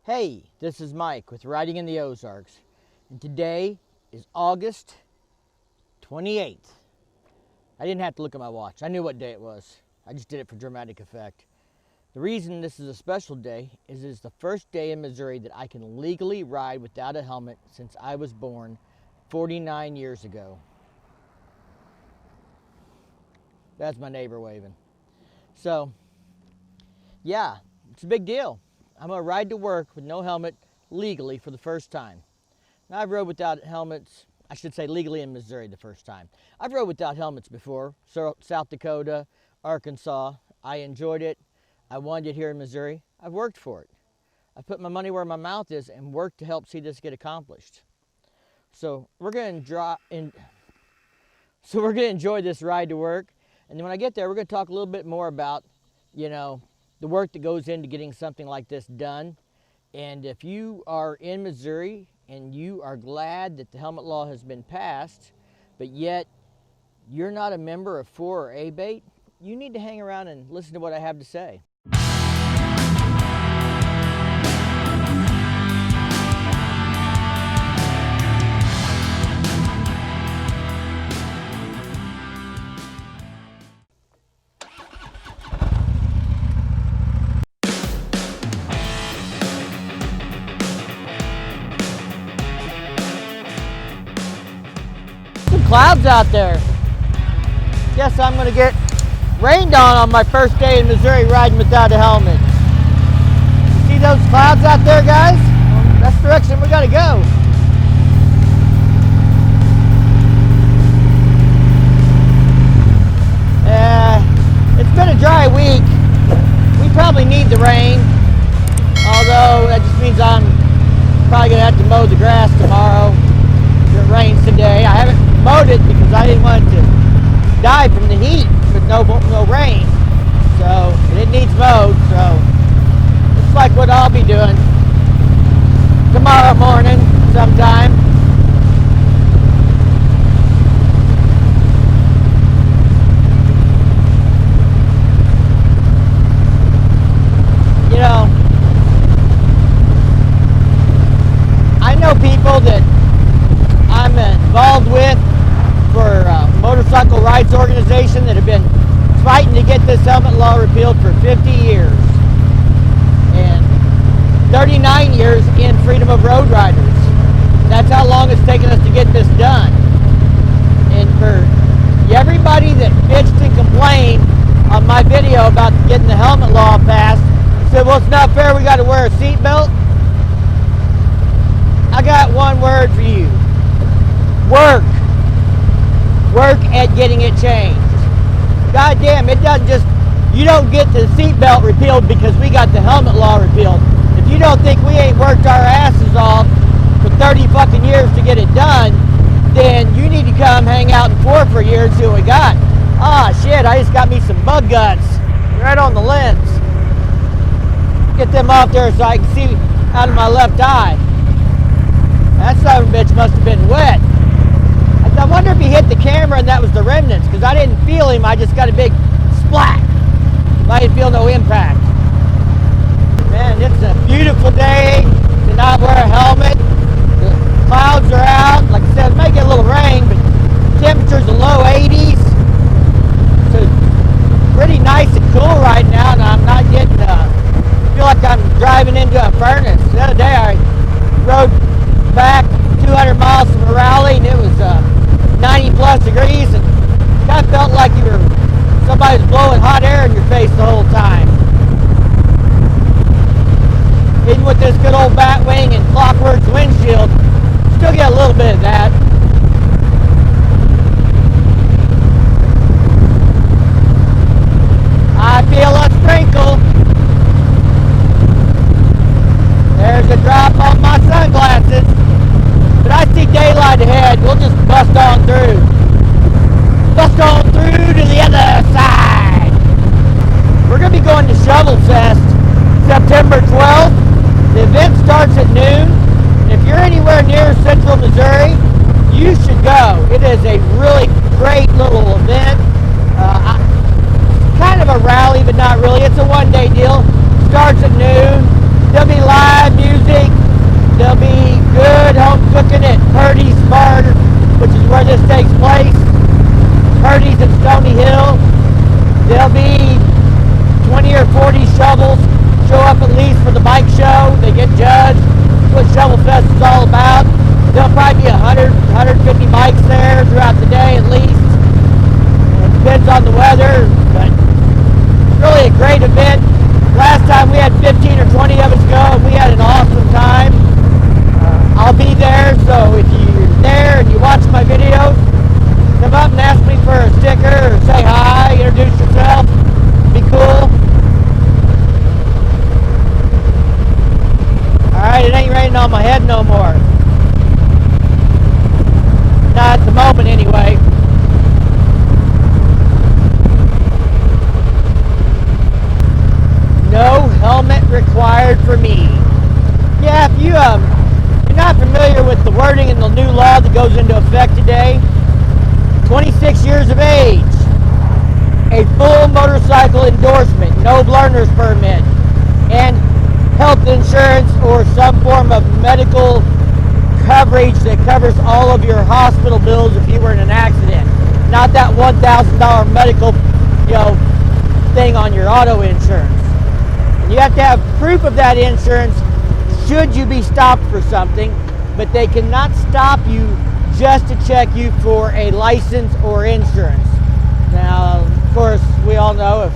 Hey, this is Mike with Riding in the Ozarks, and today is August 28th. I didn't have to look at my watch. I knew what day it was. I just did it for dramatic effect. The reason this is a special day is it's the first day in Missouri that I can legally ride without a helmet since I was born 49 years ago. That's my neighbor waving. So, yeah, it's a big deal. I'm going to ride to work with no helmet legally for the first time. Now, I've rode without helmets, I should say legally in Missouri the first time. I've rode without helmets before, South Dakota, Arkansas. I enjoyed it. I wanted it here in Missouri. I've worked for it. I've put my money where my mouth is and worked to help see this get accomplished. So we're going to enjoy this ride to work. And then when I get there, we're going to talk a little bit more about, the work that goes into getting something like this done. And if you are in Missouri and you are glad that the helmet law has been passed, but yet you're not a member of FORR or ABATE, you need to hang around and listen to what I have to say. Clouds out there. Guess I'm gonna get rained on my first day in Missouri riding without a helmet. See those clouds out there, guys? Well, that's the direction we gotta go. It's been a dry week. We probably need the rain, although that just means I'm probably gonna have to mow the grass tomorrow if it rains today. I haven't mowed it because I didn't want it to die from the heat with no rain, so it needs mowed. So it's like what I'll be doing tomorrow morning sometime. I know people that I'm involved with for a motorcycle rights organization that have been fighting to get this helmet law repealed for 50 years and 39 years in freedom of road riders. That's how long it's taken us to get this done. And for everybody that bitched and complained on my video about getting the helmet law passed, said, well, it's not fair, we got to wear a seatbelt. I got one word for you. Work at getting it changed. God damn, it doesn't just, you don't get the seatbelt repealed because we got the helmet law repealed. If you don't think we ain't worked our asses off for 30 fucking years to get it done, then you need to come hang out in FORR for a year and see what we got. Ah, shit, I just got me some bug guts right on the lens. Get them off there so I can see out of my left eye. That son of a bitch must have been wet. I wonder if he hit the camera and that was the remnants, because I didn't feel him, I just got a big splat. I didn't feel no impact. Man, it's a beautiful day to not wear a helmet. The clouds are out. Like I said, it may get a little rain, but temperatures are low 80s. So it's pretty nice and cool right now, and I'm not getting, I feel like I'm driving into a furnace. The other day I rode back 200 miles from a rally, and it was 90 plus degrees, and kind of felt like somebody was blowing hot air in your face the whole time. Even with this good old bat wing and Clockwork's windshield, still get a little bit of that. I feel a sprinkle. There's a drop on my sunglasses. But I see daylight ahead. We'll just bust on through. Bust on through to the other side. We're going to be going to Shovel Fest September 12th. The event starts at noon. If you're anywhere near central Missouri, you should go. It is a really great little event. Kind of a rally, but not really. It's a one-day deal. Starts at noon. There'll be live music. on my head no more. Not at the moment anyway. No helmet required for me. Yeah, if you're not familiar with the wording in the new law that goes into effect today, 26 years of age, a full motorcycle endorsement, no learner's permit, and health insurance or some form of medical coverage that covers all of your hospital bills if you were in an accident. Not that $1,000 medical, thing on your auto insurance. And you have to have proof of that insurance should you be stopped for something, but they cannot stop you just to check you for a license or insurance. Now, of course, we all know if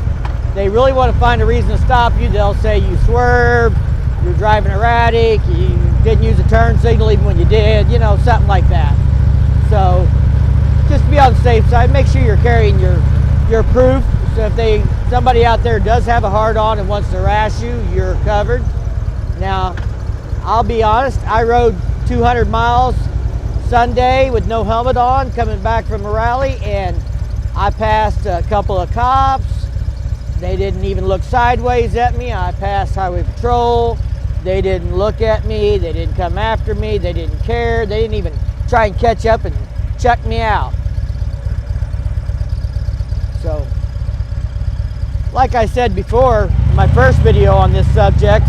they really want to find a reason to stop you, they'll say you swerved, you're driving erratic, you didn't use a turn signal even when you did, something like that. So just be on the safe side. Make sure you're carrying your proof. So if somebody out there does have a hard-on and wants to harass you, you're covered. Now, I'll be honest, I rode 200 miles Sunday with no helmet on coming back from a rally, and I passed a couple of cops. They didn't even look sideways at me. I passed highway patrol. They didn't look at me. They didn't come after me. They didn't care. They didn't even try and catch up and check me out. So, like I said before, in my first video on this subject,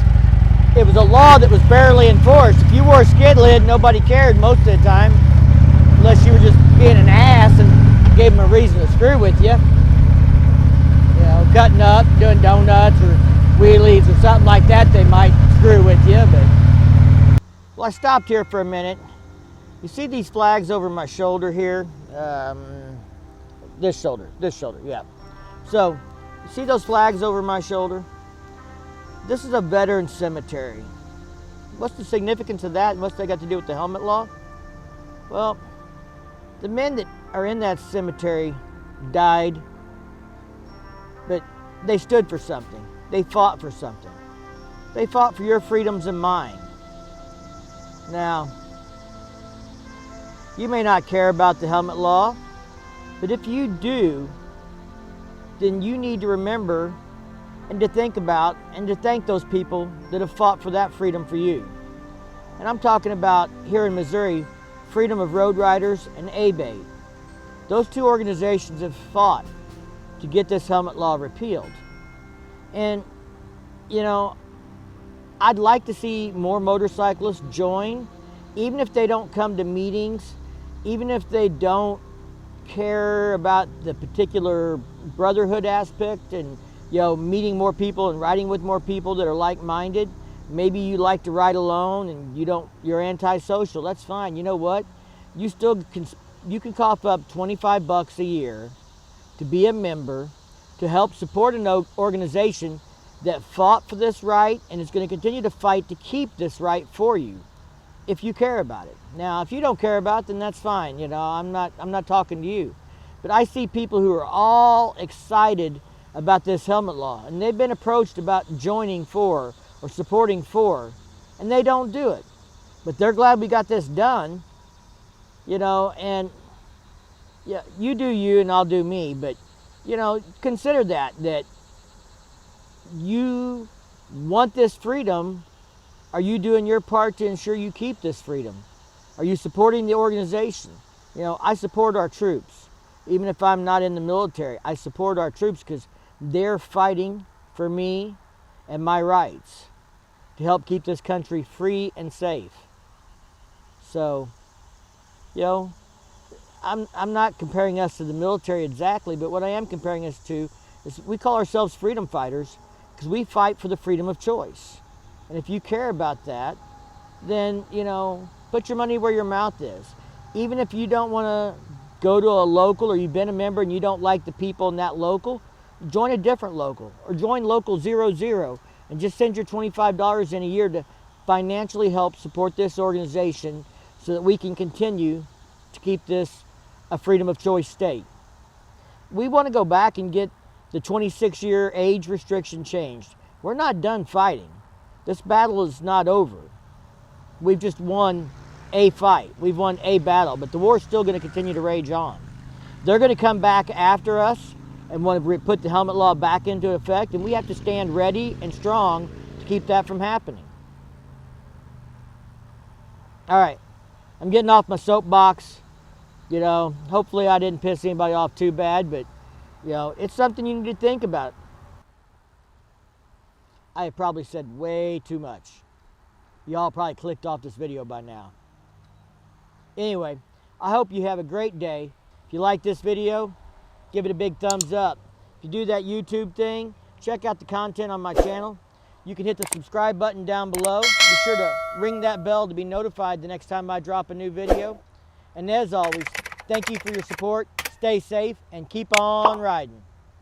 it was a law that was barely enforced. If you wore a skid lid, nobody cared most of the time, unless you were just being an ass and gave them a reason to screw with you. Cutting up, doing donuts or wheelies or something like that, they might screw with you. But well, I stopped here for a minute. You see these flags over my shoulder here? This shoulder, yeah. So, you see those flags over my shoulder? This is a veteran cemetery. What's the significance of that and what's that got to do with the helmet law? Well, the men that are in that cemetery died, but they stood for something. They fought for something. They fought for your freedoms and mine. Now, you may not care about the helmet law, but if you do, then you need to remember and to think about and to thank those people that have fought for that freedom for you. And I'm talking about here in Missouri, Freedom of Road Riders and ABATE. Those two organizations have fought to get this helmet law repealed. And, I'd like to see more motorcyclists join, even if they don't come to meetings, even if they don't care about the particular brotherhood aspect and, meeting more people and riding with more people that are like-minded. Maybe you like to ride alone and you're antisocial. That's fine. You know what? You can cough up $25 a year to be a member, to help support an organization that fought for this right and is going to continue to fight to keep this right for you, if you care about it. Now, if you don't care about it, then that's fine. I'm not talking to you. But I see people who are all excited about this helmet law, and they've been approached about joining FORR or supporting FORR, and they don't do it. But they're glad we got this done, and yeah, you do you and I'll do me, but consider that you want this freedom. Are you doing your part to ensure you keep this freedom? Are you supporting the organization? I support our troops. Even if I'm not in the military, I support our troops because they're fighting for me and my rights to help keep this country free and safe. So, I'm not comparing us to the military exactly, but what I am comparing us to is we call ourselves freedom fighters because we fight for the freedom of choice. And if you care about that, then, put your money where your mouth is. Even if you don't want to go to a local or you've been a member and you don't like the people in that local, join a different local or join Local 00 and just send your $25 in a year to financially help support this organization so that we can continue to keep this a freedom of choice state. We want to go back and get the 26-year age restriction changed. We're not done fighting. This battle is not over. we've just won a fight. We've won a battle, but the war's still going to continue to rage on. They're going to come back after us and want to put the helmet law back into effect, and we have to stand ready and strong to keep that from happening. All right, I'm getting off my soapbox. You know, hopefully I didn't piss anybody off too bad, but, you know, it's something you need to think about. I have probably said way too much. Y'all probably clicked off this video by now. Anyway, I hope you have a great day. If you like this video, give it a big thumbs up. If you do that YouTube thing, check out the content on my channel. You can hit the subscribe button down below. Be sure to ring that bell to be notified the next time I drop a new video. And as always, thank you for your support. Stay safe and keep on riding.